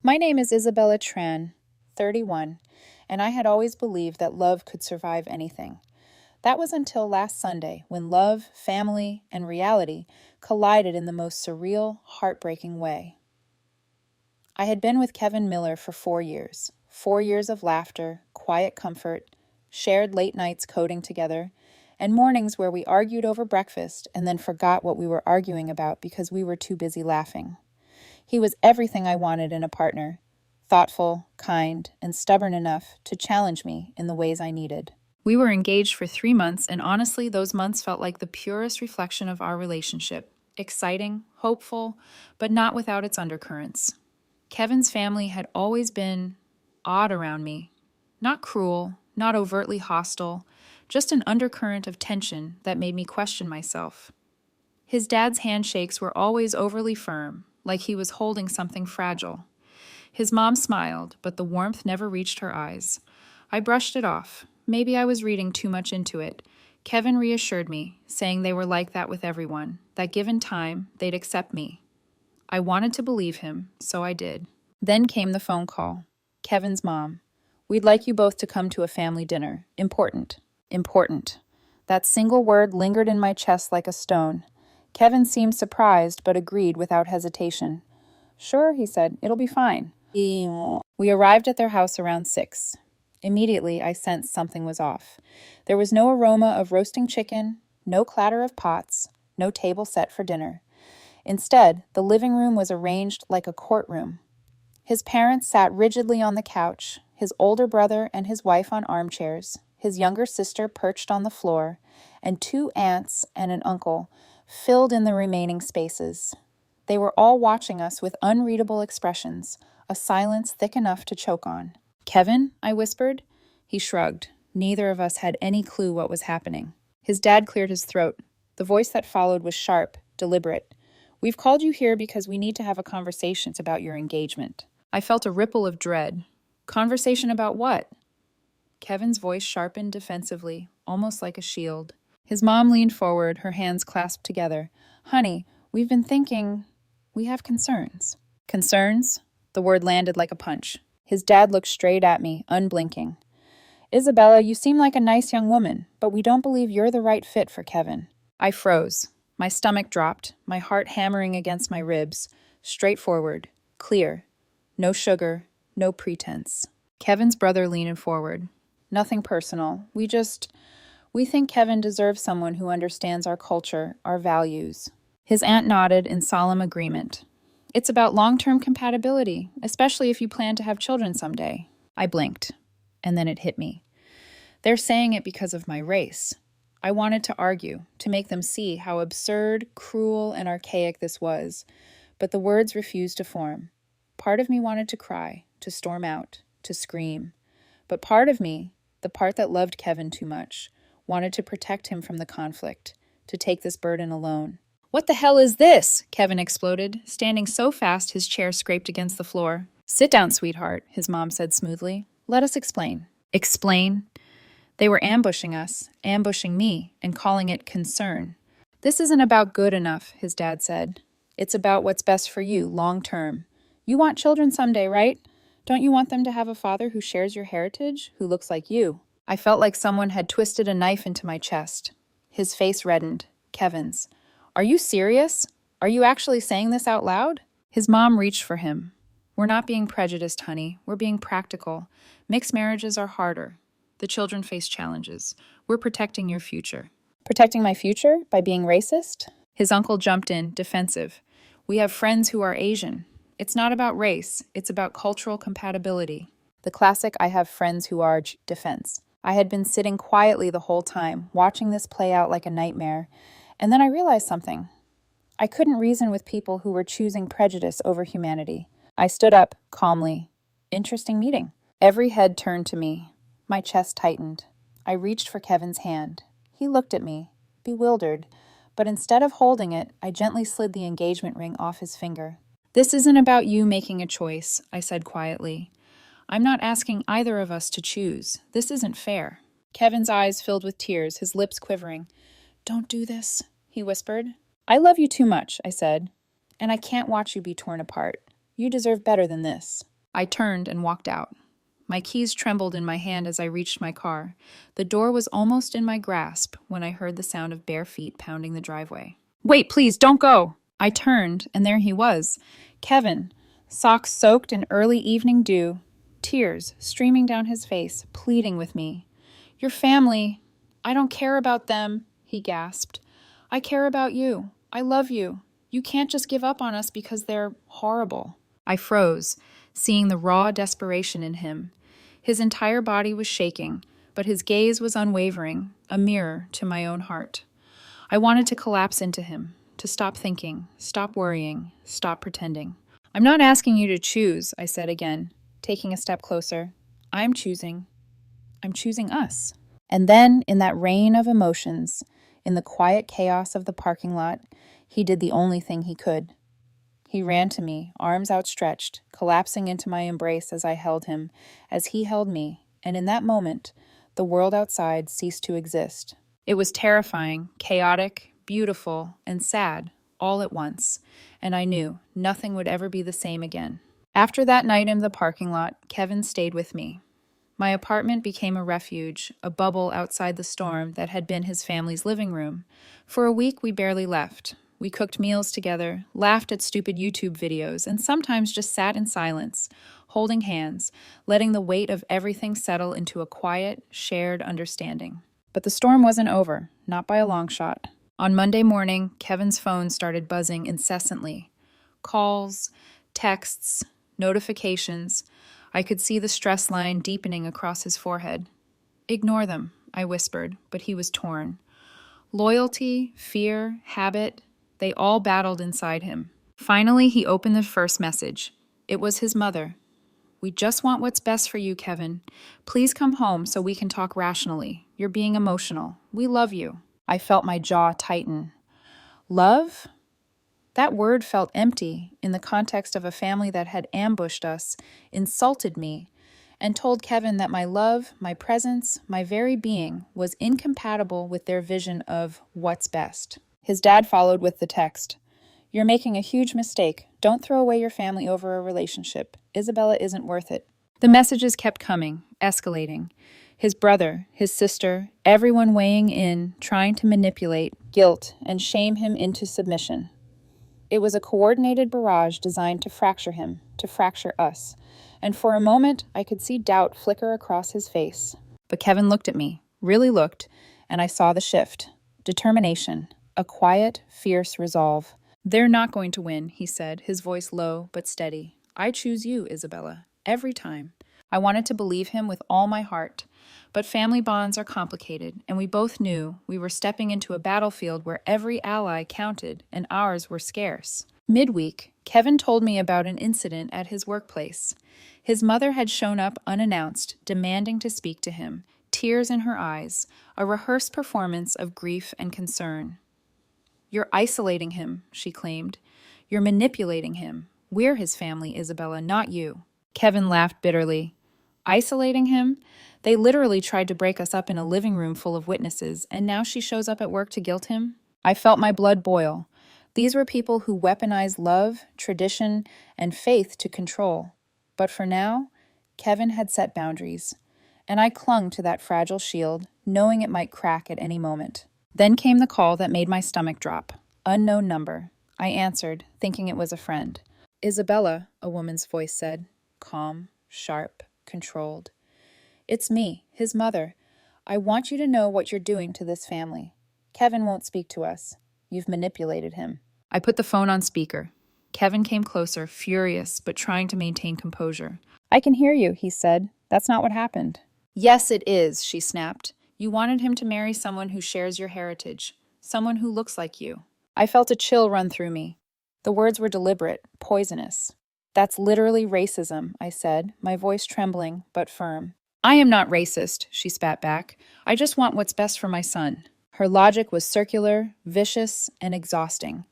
My name is Isabella Tran, 31, and I had always believed that love could survive anything. That was until last Sunday when love, family, and reality collided in the most surreal, heartbreaking way. I had been with Kevin Miller for 4 years. 4 years of laughter, quiet comfort, shared late nights coding together, and mornings where we argued over breakfast and then forgot what we were arguing about because we were too busy laughing. He was everything I wanted in a partner, thoughtful, kind, and stubborn enough to challenge me in the ways I needed. We were engaged for 3 months, and honestly, those months felt like the purest reflection of our relationship. Exciting, hopeful, but not without its undercurrents. Kevin's family had always been odd around me. Not cruel, not overtly hostile, just an undercurrent of tension that made me question myself. His dad's handshakes were always overly firm, like he was holding something fragile. His mom smiled, but the warmth never reached her eyes. I brushed it off. Maybe I was reading too much into it. Kevin reassured me, saying they were like that with everyone, that given time, they'd accept me. I wanted to believe him, so I did. Then came the phone call. Kevin's mom. We'd like you both to come to a family dinner. Important. Important. That single word lingered in my chest like a stone. Kevin seemed surprised, but agreed without hesitation. Sure, he said, it'll be fine. We arrived at their house around 6. Immediately, I sensed something was off. There was no aroma of roasting chicken, no clatter of pots, no table set for dinner. Instead, the living room was arranged like a courtroom. His parents sat rigidly on the couch, his older brother and his wife on armchairs, his younger sister perched on the floor, and 2 aunts and an uncle filled in the remaining spaces. They were all watching us with unreadable expressions, a silence thick enough to choke on. Kevin, I whispered. He shrugged. Neither of us had any clue what was happening. His dad cleared his throat. The voice that followed was sharp, deliberate. We've called you here because we need to have a conversation about your engagement. I felt a ripple of dread. Conversation about what? Kevin's voice sharpened defensively, almost like a shield. His mom leaned forward, her hands clasped together. Honey, we've been thinking. We have concerns. Concerns? The word landed like a punch. His dad looked straight at me, unblinking. Isabella, you seem like a nice young woman, but we don't believe you're the right fit for Kevin. I froze. My stomach dropped, my heart hammering against my ribs. Straightforward. Clear. No sugar. No pretense. Kevin's brother leaned forward. Nothing personal. We think Kevin deserves someone who understands our culture, our values. His aunt nodded in solemn agreement. It's about long-term compatibility, especially if you plan to have children someday. I blinked, and then it hit me. They're saying it because of my race. I wanted to argue, to make them see how absurd, cruel, and archaic this was, but the words refused to form. Part of me wanted to cry, to storm out, to scream. But part of me, the part that loved Kevin too much, wanted to protect him from the conflict, to take this burden alone. What the hell is this? Kevin exploded, standing so fast his chair scraped against the floor. Sit down, sweetheart, his mom said smoothly. Let us explain. Explain? They were ambushing us, ambushing me, and calling it concern. This isn't about good enough, his dad said. It's about what's best for you, long term. You want children someday, right? Don't you want them to have a father who shares your heritage, who looks like you? I felt like someone had twisted a knife into my chest. His face reddened. Kevin's. Are you serious? Are you actually saying this out loud? His mom reached for him. We're not being prejudiced, honey. We're being practical. Mixed marriages are harder. The children face challenges. We're protecting your future. Protecting my future? By being racist? His uncle jumped in, defensive. We have friends who are Asian. It's not about race. It's about cultural compatibility. The classic I have friends who are defense. I had been sitting quietly the whole time, watching this play out like a nightmare. And then I realized something. I couldn't reason with people who were choosing prejudice over humanity. I stood up, calmly. Interesting meeting. Every head turned to me. My chest tightened. I reached for Kevin's hand. He looked at me, bewildered, but instead of holding it, I gently slid the engagement ring off his finger. This isn't about you making a choice, I said quietly. I'm not asking either of us to choose. This isn't fair. Kevin's eyes filled with tears, his lips quivering. Don't do this, he whispered. I love you too much, I said, and I can't watch you be torn apart. You deserve better than this. I turned and walked out. My keys trembled in my hand as I reached my car. The door was almost in my grasp when I heard the sound of bare feet pounding the driveway. "Wait, please, don't go!" I turned, and there he was, Kevin, socks soaked in early evening dew, tears streaming down his face, pleading with me. "Your family. I don't care about them," he gasped. "I care about you. I love you. You can't just give up on us because they're horrible." I froze, seeing the raw desperation in him. His entire body was shaking, but his gaze was unwavering, a mirror to my own heart. I wanted to collapse into him, to stop thinking, stop worrying, stop pretending. "I'm not asking you to choose," I said again, taking a step closer. I'm choosing us." And then, in that rain of emotions, in the quiet chaos of the parking lot, he did the only thing he could. He ran to me, arms outstretched, collapsing into my embrace as I held him, as he held me, and in that moment, the world outside ceased to exist. It was terrifying, chaotic, beautiful, and sad, all at once, and I knew nothing would ever be the same again. After that night in the parking lot, Kevin stayed with me. My apartment became a refuge, a bubble outside the storm that had been his family's living room. For a week, we barely left. We cooked meals together, laughed at stupid YouTube videos, and sometimes just sat in silence, holding hands, letting the weight of everything settle into a quiet, shared understanding. But the storm wasn't over, not by a long shot. On Monday morning, Kevin's phone started buzzing incessantly. Calls, texts, notifications. I could see the stress line deepening across his forehead. "Ignore them," I whispered, but he was torn. Loyalty, fear, habit, they all battled inside him. Finally, he opened the first message. It was his mother. "We just want what's best for you, Kevin. Please come home so we can talk rationally. You're being emotional. We love you." I felt my jaw tighten. Love? That word felt empty in the context of a family that had ambushed us, insulted me, and told Kevin that my love, my presence, my very being was incompatible with their vision of what's best. His dad followed with the text. "You're making a huge mistake. Don't throw away your family over a relationship. Isabella isn't worth it." The messages kept coming, escalating. His brother, his sister, everyone weighing in, trying to manipulate, guilt, and shame him into submission. It was a coordinated barrage designed to fracture him, to fracture us. And for a moment, I could see doubt flicker across his face. But Kevin looked at me, really looked, and I saw the shift. Determination, a quiet, fierce resolve. "They're not going to win," he said, his voice low but steady. "I choose you, Isabella, every time." I wanted to believe him with all my heart. But family bonds are complicated, and we both knew we were stepping into a battlefield where every ally counted and ours were scarce. Midweek, Kevin told me about an incident at his workplace. His mother had shown up unannounced, demanding to speak to him, tears in her eyes, a rehearsed performance of grief and concern. "You're isolating him," she claimed. "You're manipulating him. We're his family, Isabella, not you." Kevin laughed bitterly. Isolating him? They literally tried to break us up in a living room full of witnesses, and now she shows up at work to guilt him? I felt my blood boil. These were people who weaponized love, tradition, and faith to control. But for now, Kevin had set boundaries, and I clung to that fragile shield, knowing it might crack at any moment. Then came the call that made my stomach drop. Unknown number. I answered, thinking it was a friend. "Isabella," a woman's voice said, calm, sharp, controlled. "It's me, his mother. I want you to know what you're doing to this family. Kevin won't speak to us. You've manipulated him." I put the phone on speaker. Kevin came closer, furious, but trying to maintain composure. "I can hear you," he said. "That's not what happened." "Yes, it is," she snapped. "You wanted him to marry someone who shares your heritage, someone who looks like you." I felt a chill run through me. The words were deliberate, poisonous. "That's literally racism," I said, my voice trembling but firm. "I am not racist," she spat back. "I just want what's best for my son." Her logic was circular, vicious, and exhausting.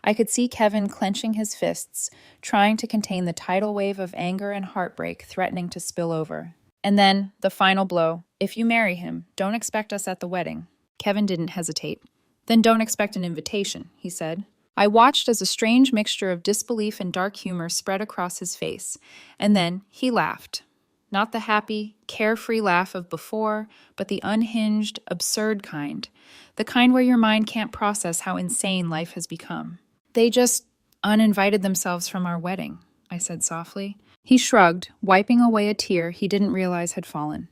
I could see Kevin clenching his fists, trying to contain the tidal wave of anger and heartbreak threatening to spill over. And then, the final blow. "If you marry him, don't expect us at the wedding." Kevin didn't hesitate. "Then don't expect an invitation," he said. I watched as a strange mixture of disbelief and dark humor spread across his face, and then he laughed. Not the happy, carefree laugh of before, but the unhinged, absurd kind. The kind where your mind can't process how insane life has become. They just uninvited themselves from our wedding, I said softly. He shrugged, wiping away a tear he didn't realize had fallen.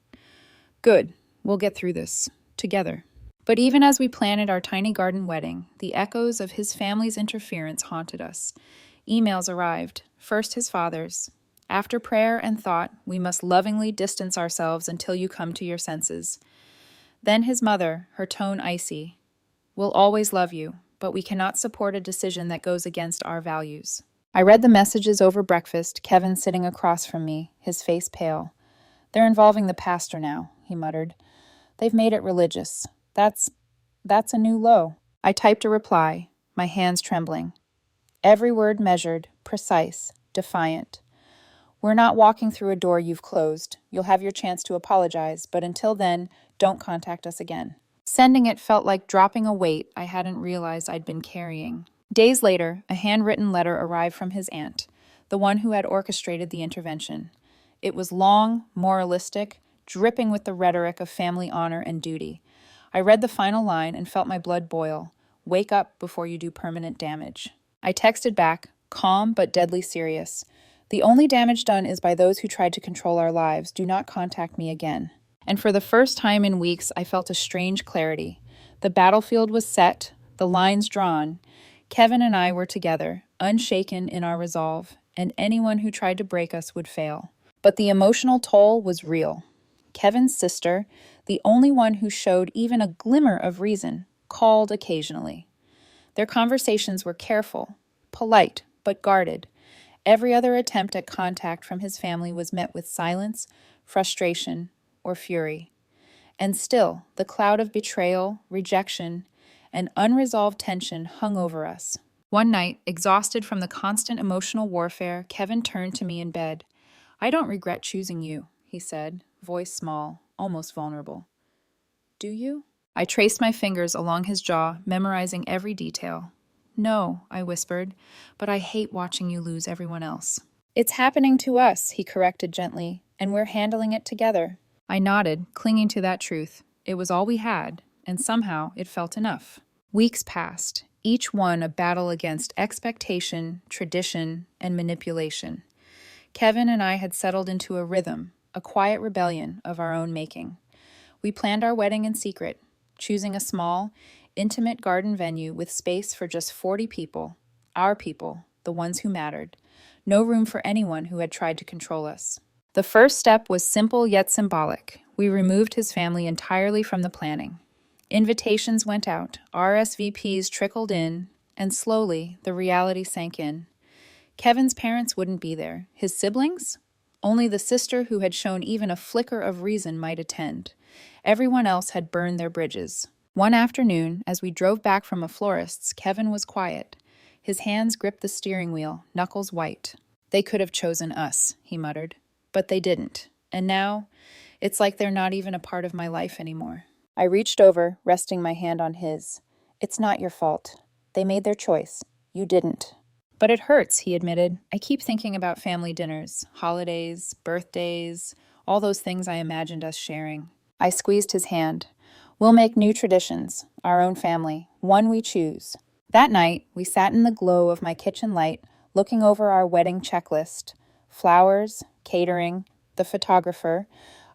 Good, we'll get through this, together. But even as we planned our tiny garden wedding, the echoes of his family's interference haunted us. Emails arrived, first his father's. After prayer and thought, we must lovingly distance ourselves until you come to your senses. Then his mother, her tone icy. We'll always love you, but we cannot support a decision that goes against our values. I read the messages over breakfast, Kevin sitting across from me, his face pale. They're involving the pastor now, he muttered. They've made it religious. That's a new low. I typed a reply, my hands trembling. Every word measured, precise, defiant. We're not walking through a door you've closed. You'll have your chance to apologize, but until then, don't contact us again. Sending it felt like dropping a weight I hadn't realized I'd been carrying. Days later, a handwritten letter arrived from his aunt, the one who had orchestrated the intervention. It was long, moralistic, dripping with the rhetoric of family honor and duty. I read the final line and felt my blood boil. Wake up before you do permanent damage. I texted back, calm but deadly serious. The only damage done is by those who tried to control our lives. Do not contact me again. And for the first time in weeks, I felt a strange clarity. The battlefield was set, the lines drawn. Kevin and I were together, unshaken in our resolve, and anyone who tried to break us would fail. But the emotional toll was real. Kevin's sister, the only one who showed even a glimmer of reason, called occasionally. Their conversations were careful, polite, but guarded. Every other attempt at contact from his family was met with silence, frustration, or fury. And still, the cloud of betrayal, rejection, and unresolved tension hung over us. One night, exhausted from the constant emotional warfare, Kevin turned to me in bed. I don't regret choosing you, he said, voice small, almost vulnerable. Do you? I traced my fingers along his jaw, memorizing every detail. No, I whispered, but I hate watching you lose everyone else. It's happening to us, he corrected gently, and we're handling it together. I nodded, clinging to that truth. It was all we had, and somehow it felt enough. Weeks passed, each one a battle against expectation, tradition, and manipulation. Kevin and I had settled into a rhythm, a quiet rebellion of our own making. We planned our wedding in secret, choosing a small, intimate garden venue with space for just 40 people, our people, the ones who mattered. No room for anyone who had tried to control us. The first step was simple yet symbolic. We removed his family entirely from the planning. Invitations went out, RSVPs trickled in, and slowly the reality sank in. Kevin's parents wouldn't be there. His siblings? Only the sister who had shown even a flicker of reason might attend. Everyone else had burned their bridges. One afternoon, as we drove back from a florist's, Kevin was quiet. His hands gripped the steering wheel, knuckles white. They could have chosen us, he muttered. But they didn't. And now, it's like they're not even a part of my life anymore. I reached over, resting my hand on his. It's not your fault. They made their choice. You didn't. But it hurts, he admitted. I keep thinking about family dinners, holidays, birthdays, all those things I imagined us sharing. I squeezed his hand. We'll make new traditions, our own family, one we choose. That night, we sat in the glow of my kitchen light, looking over our wedding checklist. Flowers, catering, the photographer,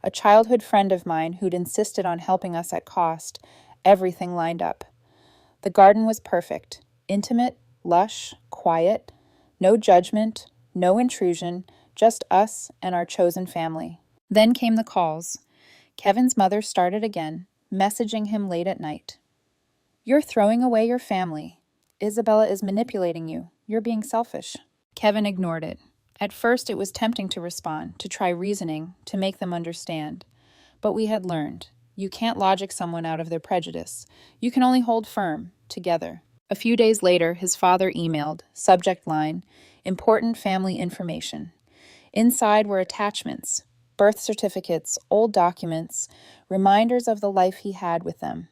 a childhood friend of mine who'd insisted on helping us at cost, everything lined up. The garden was perfect, intimate, lush, quiet, no judgment, no intrusion, just us and our chosen family. Then came the calls. Kevin's mother started again, messaging him late at night. You're throwing away your family. Isabella is manipulating you. You're being selfish. Kevin ignored it. At first, it was tempting to respond, to try reasoning, to make them understand. But we had learned. You can't logic someone out of their prejudice. You can only hold firm, together. A few days later, his father emailed, subject line, important family information. Inside were attachments, birth certificates, old documents, reminders of the life he had with them.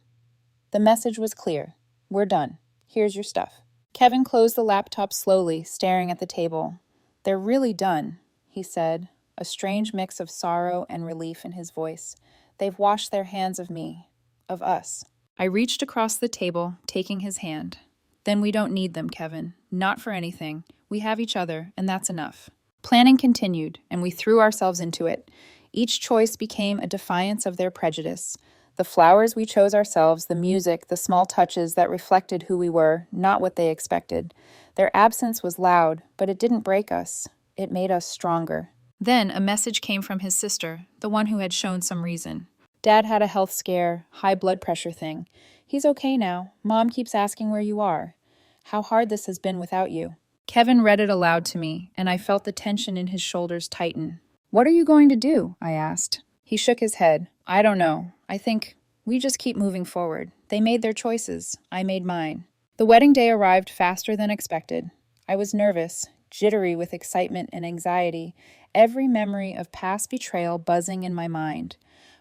The message was clear. We're done. Here's your stuff. Kevin closed the laptop slowly, staring at the table. "They're really done," he said, a strange mix of sorrow and relief in his voice. "They've washed their hands of me, of us." I reached across the table, taking his hand. "Then we don't need them, Kevin. Not for anything. We have each other, and that's enough." Planning continued, and we threw ourselves into it. Each choice became a defiance of their prejudice. The flowers we chose ourselves, the music, the small touches that reflected who we were, not what they expected. Their absence was loud, but it didn't break us. It made us stronger. Then a message came from his sister, the one who had shown some reason. "Dad had a health scare, high blood pressure thing. He's okay now. Mom keeps asking where you are. How hard this has been without you." Kevin read it aloud to me, and I felt the tension in his shoulders tighten. "What are you going to do?" I asked. He shook his head. "I don't know. I think we just keep moving forward. They made their choices. I made mine." The wedding day arrived faster than expected. I was nervous, jittery with excitement and anxiety, every memory of past betrayal buzzing in my mind.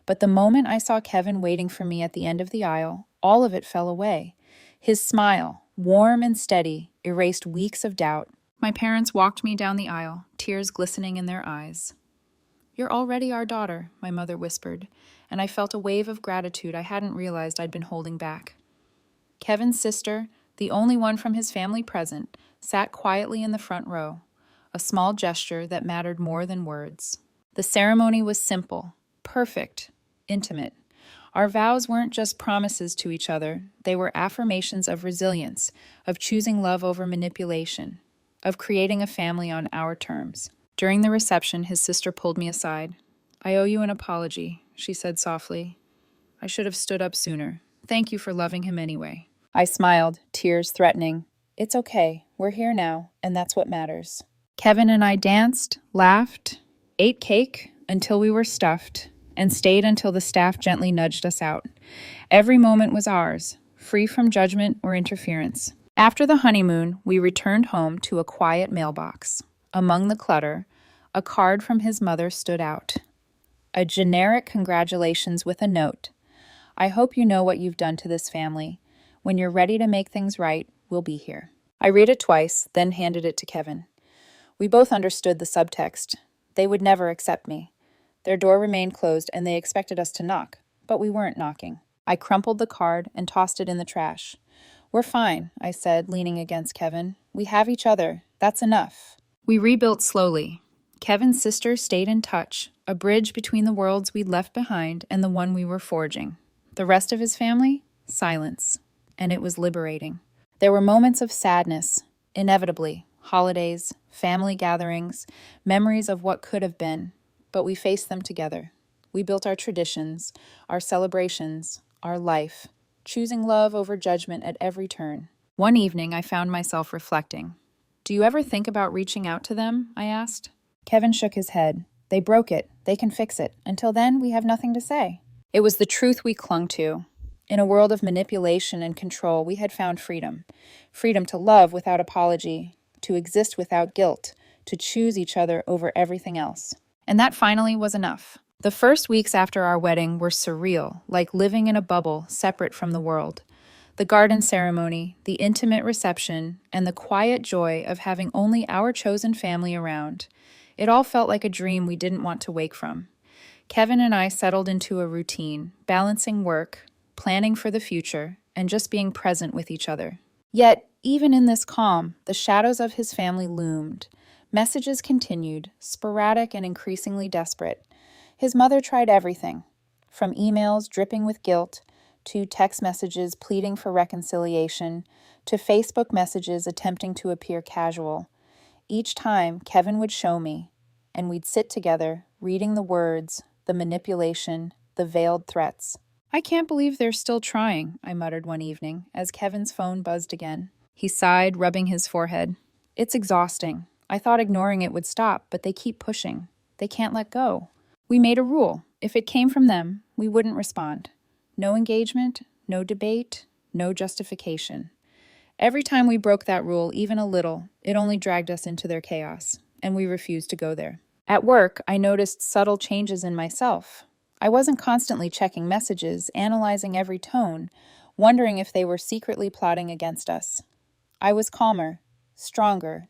But the moment I saw Kevin waiting for me at the end of the aisle, all of it fell away. His smile, warm and steady, erased weeks of doubt. My parents walked me down the aisle, tears glistening in their eyes. "You're already our daughter," my mother whispered, and I felt a wave of gratitude I hadn't realized I'd been holding back. Kevin's sister, the only one from his family present, sat quietly in the front row, a small gesture that mattered more than words. The ceremony was simple, perfect, intimate. Our vows weren't just promises to each other, they were affirmations of resilience, of choosing love over manipulation, of creating a family on our terms. During the reception, his sister pulled me aside. "I owe you an apology," she said softly. "I should have stood up sooner. Thank you for loving him anyway." I smiled, tears threatening. "It's okay. We're here now, and that's what matters." Kevin and I danced, laughed, ate cake until we were stuffed, and stayed until the staff gently nudged us out. Every moment was ours, free from judgment or interference. After the honeymoon, we returned home to a quiet mailbox. Among the clutter, a card from his mother stood out. A generic congratulations with a note. "I hope you know what you've done to this family. When you're ready to make things right, we'll be here." I read it twice, then handed it to Kevin. We both understood the subtext. They would never accept me. Their door remained closed, and they expected us to knock, but we weren't knocking. I crumpled the card and tossed it in the trash. "We're fine," I said, leaning against Kevin. "We have each other. That's enough." We rebuilt slowly. Kevin's sister stayed in touch, a bridge between the worlds we'd left behind and the one we were forging. The rest of his family? Silence. And it was liberating. There were moments of sadness, inevitably, holidays, family gatherings, memories of what could have been, but we faced them together. We built our traditions, our celebrations, our life, choosing love over judgment at every turn. One evening, I found myself reflecting. "Do you ever think about reaching out to them?" I asked. Kevin shook his head. "They broke it. They can fix it. Until then, we have nothing to say." It was the truth we clung to. In a world of manipulation and control, we had found freedom. Freedom to love without apology, to exist without guilt, to choose each other over everything else. And that finally was enough. The first weeks after our wedding were surreal, like living in a bubble separate from the world. The garden ceremony, the intimate reception, and the quiet joy of having only our chosen family around. It all felt like a dream we didn't want to wake from. Kevin and I settled into a routine, balancing work, planning for the future, and just being present with each other. Yet, even in this calm, the shadows of his family loomed. Messages continued, sporadic and increasingly desperate. His mother tried everything, from emails dripping with guilt, to text messages pleading for reconciliation, to Facebook messages attempting to appear casual. Each time, Kevin would show me, and we'd sit together, reading the words, the manipulation, the veiled threats. "I can't believe they're still trying," I muttered one evening, as Kevin's phone buzzed again. He sighed, rubbing his forehead. "It's exhausting. I thought ignoring it would stop, but they keep pushing. They can't let go." We made a rule. If it came from them, we wouldn't respond. No engagement, no debate, no justification. Every time we broke that rule, even a little, it only dragged us into their chaos, and we refused to go there. At work, I noticed subtle changes in myself. I wasn't constantly checking messages, analyzing every tone, wondering if they were secretly plotting against us. I was calmer, stronger,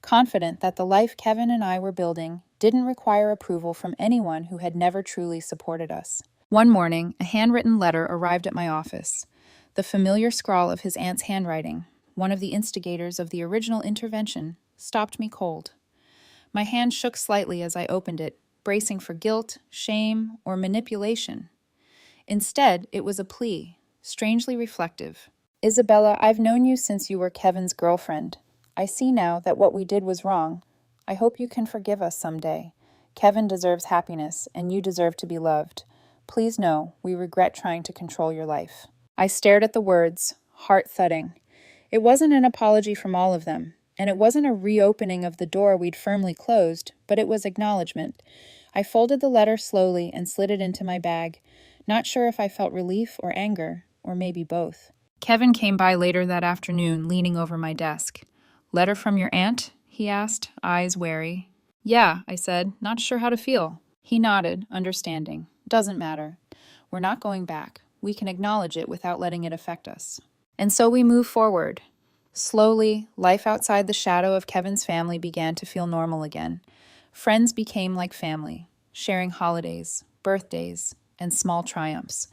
confident that the life Kevin and I were building didn't require approval from anyone who had never truly supported us. One morning, a handwritten letter arrived at my office. The familiar scrawl of his aunt's handwriting, one of the instigators of the original intervention, stopped me cold. My hand shook slightly as I opened it, bracing for guilt, shame, or manipulation. Instead, it was a plea, strangely reflective. Isabella, I've known you since you were Kevin's girlfriend. I see now that what we did was wrong. I hope you can forgive us someday. Kevin deserves happiness, and you deserve to be loved. Please know, we regret trying to control your life. I stared at the words, heart thudding. It wasn't an apology from all of them, and it wasn't a reopening of the door we'd firmly closed, but it was acknowledgement. I folded the letter slowly and slid it into my bag, not sure if I felt relief or anger, or maybe both. Kevin came by later that afternoon, leaning over my desk. "Letter from your aunt?" he asked, eyes wary. "Yeah," I said, not sure how to feel. He nodded, understanding. "Doesn't matter. We're not going back. We can acknowledge it without letting it affect us." And so we moved forward. Slowly, life outside the shadow of Kevin's family began to feel normal again. Friends became like family, sharing holidays, birthdays, and small triumphs.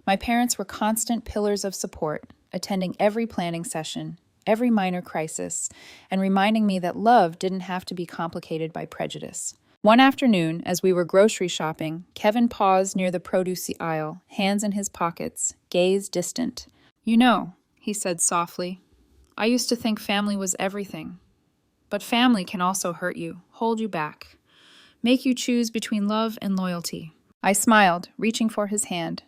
My parents were constant pillars of support, attending every planning session, every minor crisis, and reminding me that love didn't have to be complicated by prejudice. One afternoon, as we were grocery shopping, Kevin paused near the produce aisle, hands in his pockets, gaze distant. "You know," he said softly, "I used to think family was everything. But family can also hurt you, hold you back, make you choose between love and loyalty." I smiled, reaching for his hand.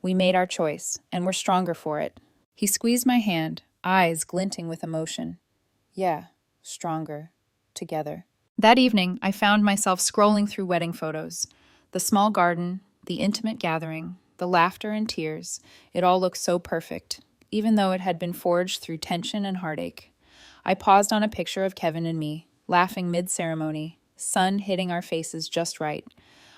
We made our choice, and were stronger for it. He squeezed my hand, eyes glinting with emotion. Yeah, stronger. Together. That evening, I found myself scrolling through wedding photos. The small garden, the intimate gathering, the laughter and tears, it all looked so perfect, even though it had been forged through tension and heartache. I paused on a picture of Kevin and me, laughing mid-ceremony, sun hitting our faces just right.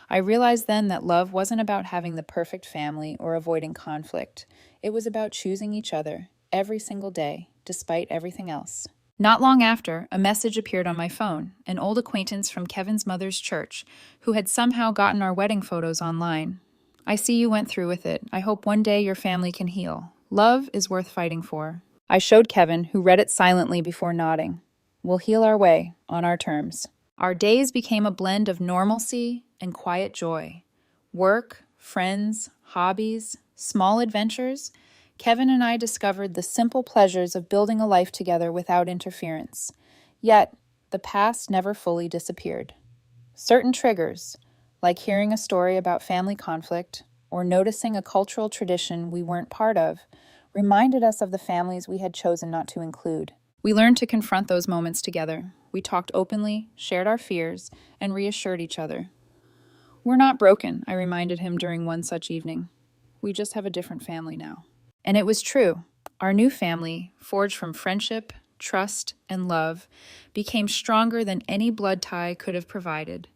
I realized then that love wasn't about having the perfect family or avoiding conflict. It was about choosing each other, every single day, despite everything else. Not long after, a message appeared on my phone, an old acquaintance from Kevin's mother's church, who had somehow gotten our wedding photos online. "I see you went through with it. I hope one day your family can heal. Love is worth fighting for." I showed Kevin, who read it silently before nodding. "We'll heal our way, on our terms." Our days became a blend of normalcy and quiet joy. Work, friends, hobbies, small adventures. Kevin and I discovered the simple pleasures of building a life together without interference. Yet, the past never fully disappeared. Certain triggers, like hearing a story about family conflict or noticing a cultural tradition we weren't part of, reminded us of the families we had chosen not to include. We learned to confront those moments together. We talked openly, shared our fears, and reassured each other. "We're not broken," I reminded him during one such evening. "We just have a different family now." And it was true. Our new family, forged from friendship, trust, and love, became stronger than any blood tie could have provided.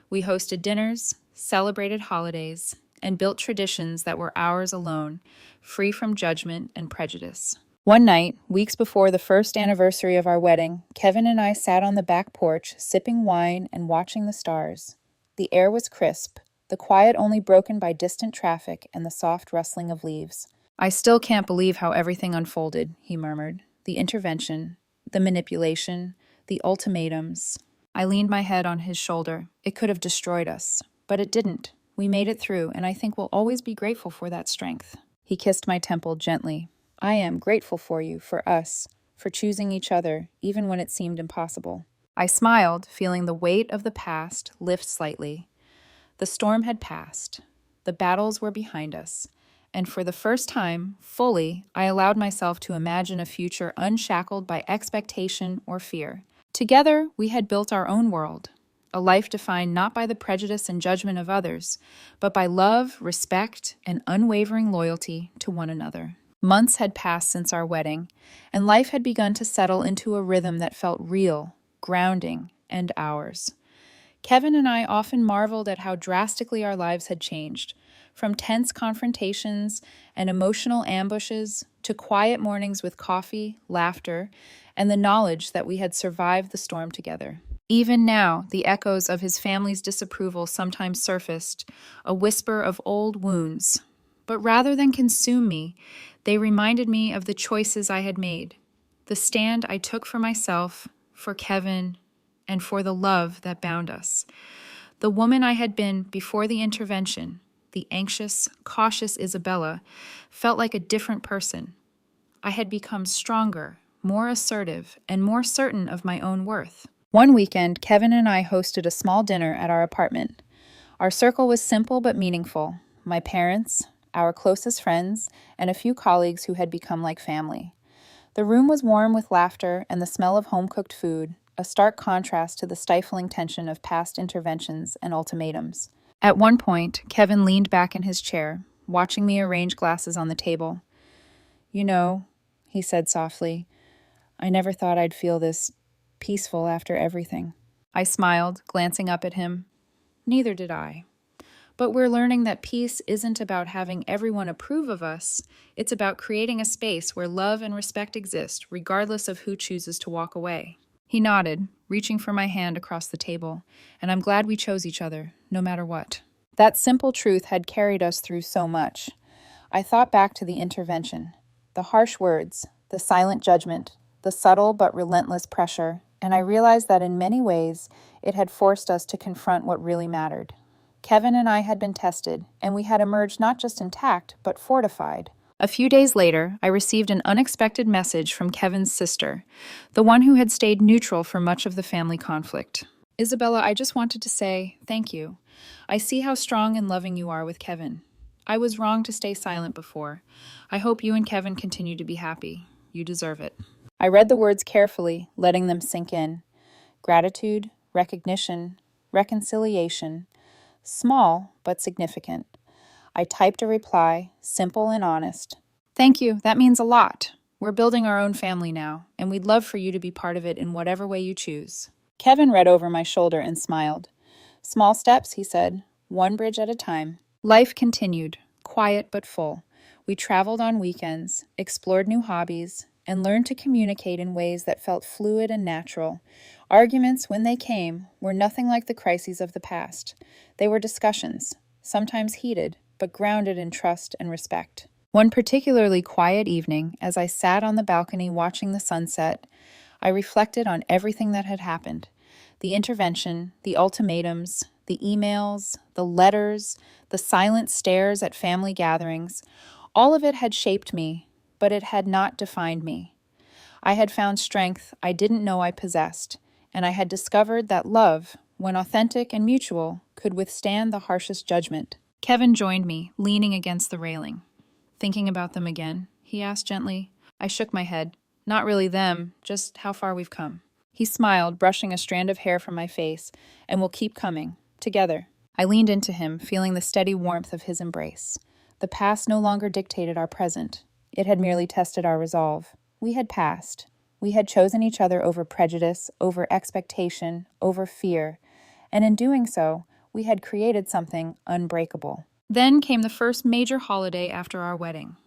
We hosted dinners, celebrated holidays, and built traditions that were ours alone, free from judgment and prejudice. One night, weeks before the first anniversary of our wedding, Kevin and I sat on the back porch, sipping wine and watching the stars. The air was crisp, the quiet only broken by distant traffic and the soft rustling of leaves. "I still can't believe how everything unfolded," he murmured. "The intervention, the manipulation, the ultimatums." I leaned my head on his shoulder. It could have destroyed us, but it didn't. We made it through, and I think we'll always be grateful for that strength. He kissed my temple gently. "I am grateful for you, for us, for choosing each other, even when it seemed impossible." I smiled, feeling the weight of the past lift slightly. The storm had passed. The battles were behind us. And for the first time, fully, I allowed myself to imagine a future unshackled by expectation or fear. Together, we had built our own world, a life defined not by the prejudice and judgment of others, but by love, respect, and unwavering loyalty to one another. Months had passed since our wedding, and life had begun to settle into a rhythm that felt real, grounding, and ours. Kevin and I often marveled at how drastically our lives had changed, from tense confrontations and emotional ambushes to quiet mornings with coffee, laughter, and the knowledge that we had survived the storm together. Even now, the echoes of his family's disapproval sometimes surfaced, a whisper of old wounds. But rather than consume me, they reminded me of the choices I had made, the stand I took for myself, for Kevin, and for the love that bound us. The woman I had been before the intervention, the anxious, cautious Isabella, felt like a different person. I had become stronger, more assertive, and more certain of my own worth. One weekend, Kevin and I hosted a small dinner at our apartment. Our circle was simple but meaningful. My parents, our closest friends, and a few colleagues who had become like family. The room was warm with laughter and the smell of home-cooked food, a stark contrast to the stifling tension of past interventions and ultimatums. At one point, Kevin leaned back in his chair, watching me arrange glasses on the table. "You know," he said softly, "I never thought I'd feel this peaceful after everything." I smiled, glancing up at him. Neither did I. But we're learning that peace isn't about having everyone approve of us. It's about creating a space where love and respect exist, regardless of who chooses to walk away. He nodded, reaching for my hand across the table, and I'm glad we chose each other, no matter what. That simple truth had carried us through so much. I thought back to the intervention, the harsh words, the silent judgment, the subtle but relentless pressure, and I realized that in many ways, it had forced us to confront what really mattered. Kevin and I had been tested, and we had emerged not just intact, but fortified. A few days later, I received an unexpected message from Kevin's sister, the one who had stayed neutral for much of the family conflict. "Isabella, I just wanted to say thank you. I see how strong and loving you are with Kevin. I was wrong to stay silent before. I hope you and Kevin continue to be happy. You deserve it." I read the words carefully, letting them sink in. Gratitude, recognition, reconciliation. Small, but significant. I typed a reply, simple and honest. "Thank you, that means a lot. We're building our own family now, and we'd love for you to be part of it in whatever way you choose." Kevin read over my shoulder and smiled. "Small steps," he said, "one bridge at a time." Life continued, quiet but full. We traveled on weekends, explored new hobbies, and learned to communicate in ways that felt fluid and natural. Arguments, when they came, were nothing like the crises of the past. They were discussions, sometimes heated, but grounded in trust and respect. One particularly quiet evening, as I sat on the balcony watching the sunset, I reflected on everything that had happened. The intervention, the ultimatums, the emails, the letters, the silent stares at family gatherings. All of it had shaped me, but it had not defined me. I had found strength I didn't know I possessed, and I had discovered that love, when authentic and mutual, could withstand the harshest judgment. Kevin joined me, leaning against the railing. "Thinking about them again?" he asked gently. I shook my head. "Not really them, just how far we've come." He smiled, brushing a strand of hair from my face, "And we'll keep coming, together." I leaned into him, feeling the steady warmth of his embrace. The past no longer dictated our present. It had merely tested our resolve. We had passed. We had chosen each other over prejudice, over expectation, over fear, and in doing so, we had created something unbreakable. Then came the first major holiday after our wedding.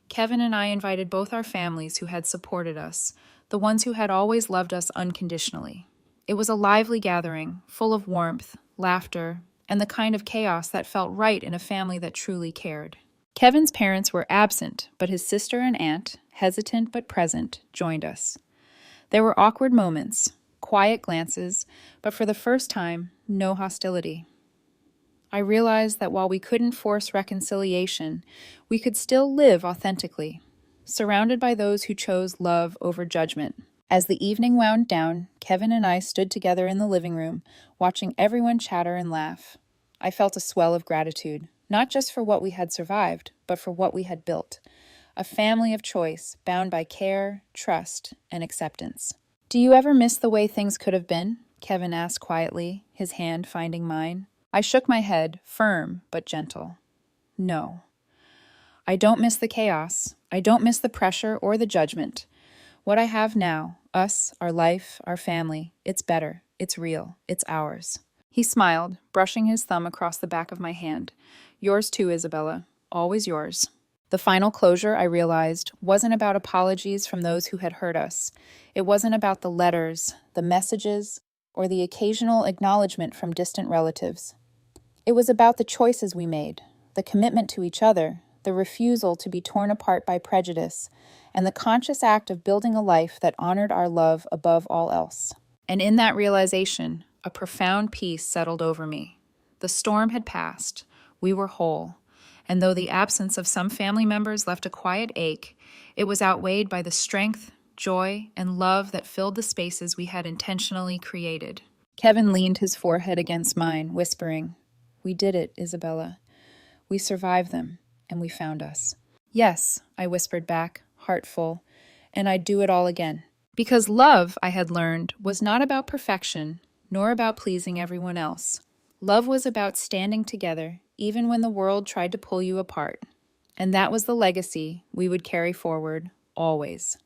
Kevin and I invited both our families who had supported us, the ones who had always loved us unconditionally. It was a lively gathering, full of warmth, laughter, and the kind of chaos that felt right in a family that truly cared. Kevin's parents were absent, but his sister and aunt, hesitant but present, joined us. There were awkward moments, quiet glances, but for the first time, no hostility. I realized that while we couldn't force reconciliation, we could still live authentically, surrounded by those who chose love over judgment. As the evening wound down, Kevin and I stood together in the living room, watching everyone chatter and laugh. I felt a swell of gratitude, not just for what we had survived, but for what we had built. A family of choice, bound by care, trust, and acceptance. "Do you ever miss the way things could have been?" Kevin asked quietly, his hand finding mine. I shook my head, firm but gentle. "No. I don't miss the chaos. I don't miss the pressure or the judgment. What I have now, us, our life, our family, it's better, it's real, it's ours." He smiled, brushing his thumb across the back of my hand. Yours too, Isabella. Always yours. The final closure, I realized, wasn't about apologies from those who had hurt us. It wasn't about the letters, the messages, or the occasional acknowledgement from distant relatives. It was about the choices we made, the commitment to each other, the refusal to be torn apart by prejudice, and the conscious act of building a life that honored our love above all else. And in that realization, a profound peace settled over me. The storm had passed. We were whole. And though the absence of some family members left a quiet ache, it was outweighed by the strength, joy, and love that filled the spaces we had intentionally created. Kevin leaned his forehead against mine, whispering, "We did it, Isabella. We survived them, and we found us." "Yes," I whispered back, heartful, "and I'd do it all again." Because love, I had learned, was not about perfection, nor about pleasing everyone else. Love was about standing together, even when the world tried to pull you apart. And that was the legacy we would carry forward, always.